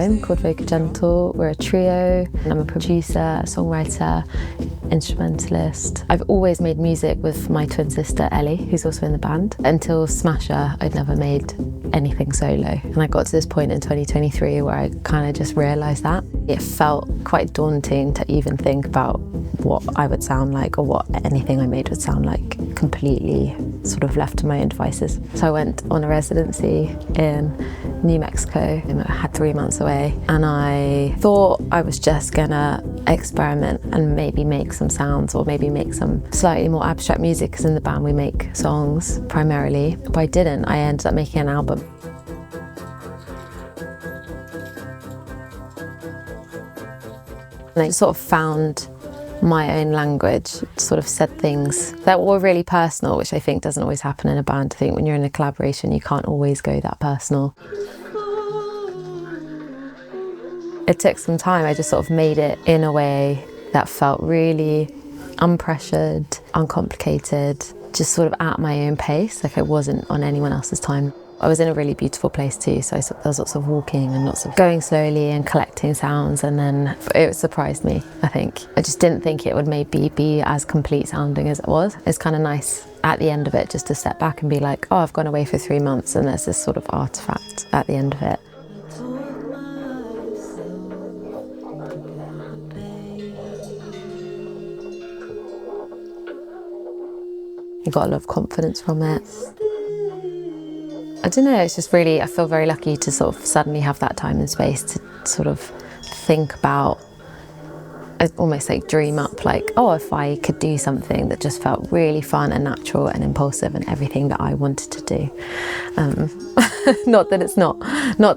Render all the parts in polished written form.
time called Vocal Gentle. We're a trio, and I'm a producer, a songwriter, instrumentalist. I've always made music with my twin sister Ellie, who's also in the band. Until Smasher, I'd never made anything solo. And I got to this point in 2023 where I kind of just realised that. It felt quite daunting to even think about what I would sound like or what anything I made would sound like, completely sort of left to my own devices. So I went on a residency in New Mexico, and I had 3 months away, and I thought I was just gonna experiment and maybe make some sounds or maybe make some slightly more abstract music, because in the band we make songs primarily, but I didn't. I ended up making an album. And I sort of found my own language, sort of said things that were really personal, which I think doesn't always happen in a band. I think when you're in a collaboration, you can't always go that personal. It took some time. I just sort of made it in a way that felt really unpressured, uncomplicated, just sort of at my own pace, like I wasn't on anyone else's time. I was in a really beautiful place too, so there was lots of walking and lots of going slowly and collecting sounds, and then it surprised me, I think. I just didn't think it would maybe be as complete sounding as it was. It's kind of nice at the end of it just to step back and be like, oh, I've gone away for 3 months and there's this sort of artifact at the end of it. I got a lot of confidence from it. I don't know, it's just really, I feel very lucky to sort of suddenly have that time and space to sort of think about, almost like dream up, like, oh, if I could do something that just felt really fun and natural and impulsive and everything that I wanted to do. Not that it's not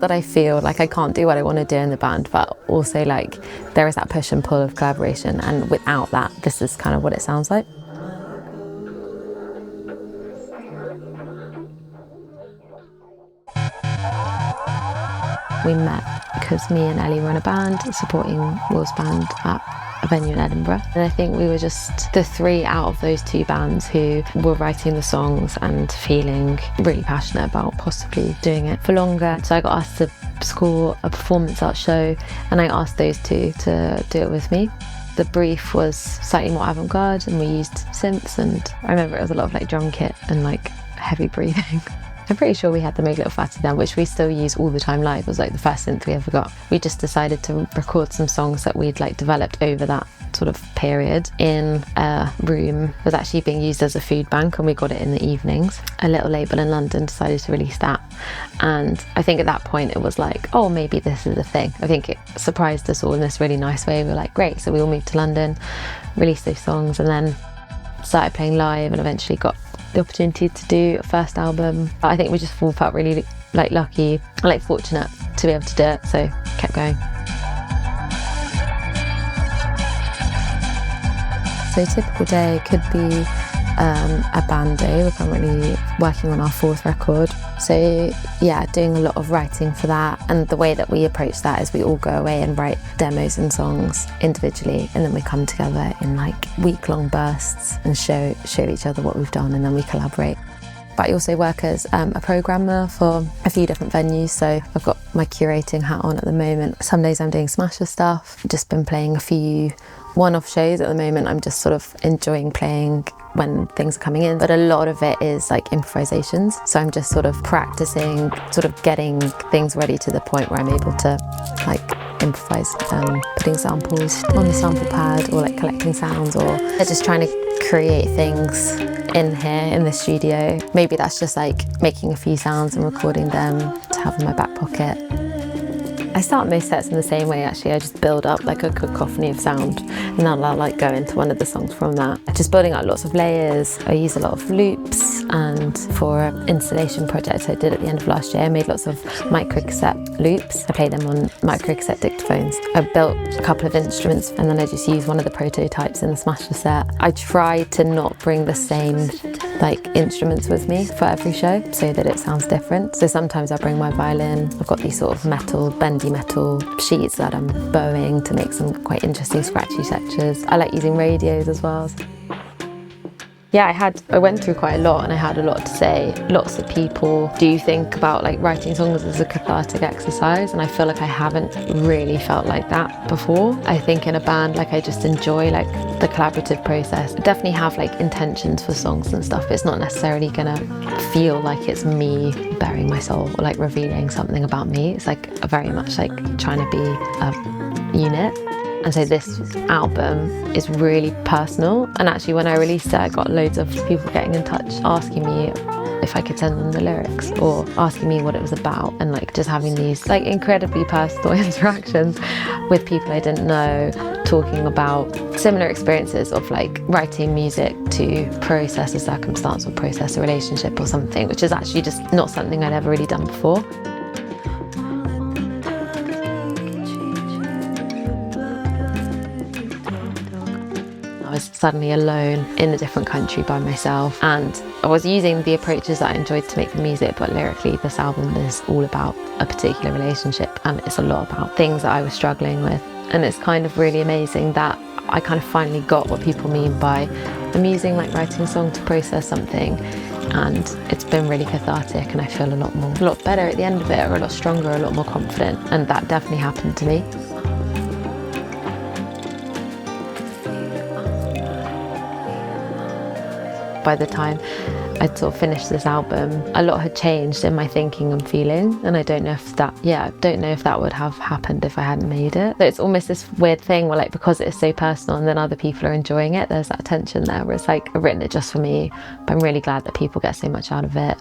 that I feel like I can't do what I want to do in the band, but also like there is that push and pull of collaboration, and without that, this is kind of what it sounds like. We met because me and Ellie were in a band supporting Will's band at a venue in Edinburgh. And I think we were just the three out of those two bands who were writing the songs and feeling really passionate about possibly doing it for longer. So I got asked to score a performance art show, and I asked those two to do it with me. The brief was slightly more avant-garde, and we used synths, and I remember it was a lot of like drum kit and like heavy breathing. I'm pretty sure we had the Make Little Fatty then, which we still use all the time live. It was like the first synth we ever got. We just decided to record some songs that we'd like developed over that sort of period in a room that was actually being used as a food bank, and we got it in the evenings. A little label in London decided to release that, and I think at that point it was like, oh, maybe this is a thing. I think it surprised us all in this really nice way. We were like, great, so we all moved to London, released those songs, and then started playing live, and eventually got the opportunity to do a first album. I think we just all felt really like lucky, like fortunate to be able to do it, so kept going. So a typical day could be a band day. We're currently working on our 4th record. So yeah, doing a lot of writing for that, and the way that we approach that is we all go away and write demos and songs individually, and then we come together in like week-long bursts and show each other what we've done, and then we collaborate. But I also work as a programmer for a few different venues, so I've got my curating hat on at the moment. Some days I'm doing Smasher stuff. I've just been playing a few one-off shows at the moment. I'm just sort of enjoying playing when things are coming in, but a lot of it is like improvisations. So I'm just sort of practicing, sort of getting things ready to the point where I'm able to like improvise, putting samples on the sample pad, or like collecting sounds, or just trying to create things in here in the studio. Maybe that's just like making a few sounds and recording them to have in my back pocket. I start most sets in the same way actually. I just build up like a cacophony of sound, and then I'll like go into one of the songs from that. Just building up lots of layers. I use a lot of loops, and for an installation project I did at the end of last year, I made lots of micro cassette loops. I played them on micro cassette dictaphones. I built a couple of instruments, and then I just used one of the prototypes in the Smasher set. I try to not bring the same like instruments with me for every show so that it sounds different. So sometimes I bring my violin. I've got these sort of metal, bendy metal sheets that I'm bowing to make some quite interesting scratchy textures. I like using radios as well. Yeah, I went through quite a lot and I had a lot to say. Lots of people do think about like writing songs as a cathartic exercise, and I feel like I haven't really felt like that before. I think in a band, like I just enjoy like the collaborative process. I definitely have like intentions for songs and stuff. It's not necessarily gonna feel like it's me bearing my soul or like revealing something about me. It's like very much like trying to be a unit. And so this album is really personal, and actually when I released it I got loads of people getting in touch asking me if I could send them the lyrics or asking me what it was about, and like just having these like incredibly personal interactions with people I didn't know, talking about similar experiences of like writing music to process a circumstance or process a relationship or something, which is actually just not something I'd ever really done before. I was suddenly alone in a different country by myself, and I was using the approaches that I enjoyed to make the music, but lyrically this album is all about a particular relationship, and it's a lot about things that I was struggling with. And it's kind of really amazing that I kind of finally got what people mean by I'm using like writing a song to process something, and it's been really cathartic, and I feel a lot better at the end of it, or a lot stronger, a lot more confident, and that definitely happened to me. By the time I'd sort of finished this album, a lot had changed in my thinking and feeling, and I don't know if that would have happened if I hadn't made it. So it's almost this weird thing where like, because it's so personal and then other people are enjoying it, there's that tension there where it's like I've written it just for me, but I'm really glad that people get so much out of it.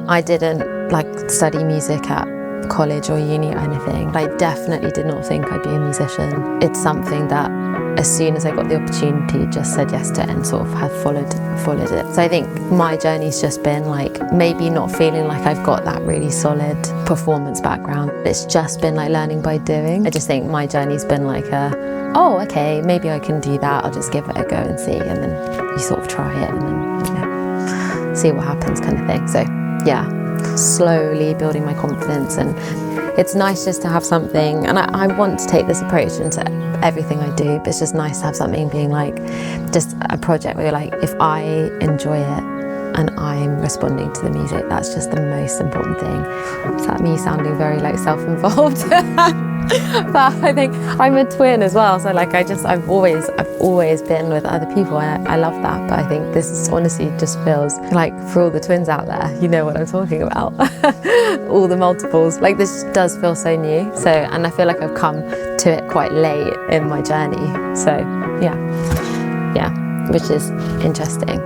I didn't like study music at college or uni or anything. I definitely did not think I'd be a musician. It's something that as soon as I got the opportunity, just said yes to it and sort of have followed it. So I think my journey's just been like maybe not feeling like I've got that really solid performance background. It's just been like learning by doing. I just think my journey's been like oh, okay, maybe I can do that. I'll just give it a go and see, and then you sort of try it and then see what happens kind of thing. So yeah, slowly building my confidence, and it's nice just to have something, and I want to take this approach into everything I do, but it's just nice to have something being like just a project where you're like, if I enjoy it and I'm responding to the music, that's just the most important thing. Is that me sounding very like self-involved? But I think I'm a twin as well, so like I've always been with other people, and I love that. But I think this is honestly just feels like, for all the twins out there, you know what I'm talking about. All the multiples, like this does feel so new. So, and I feel like I've come to it quite late in my journey. So yeah, which is interesting.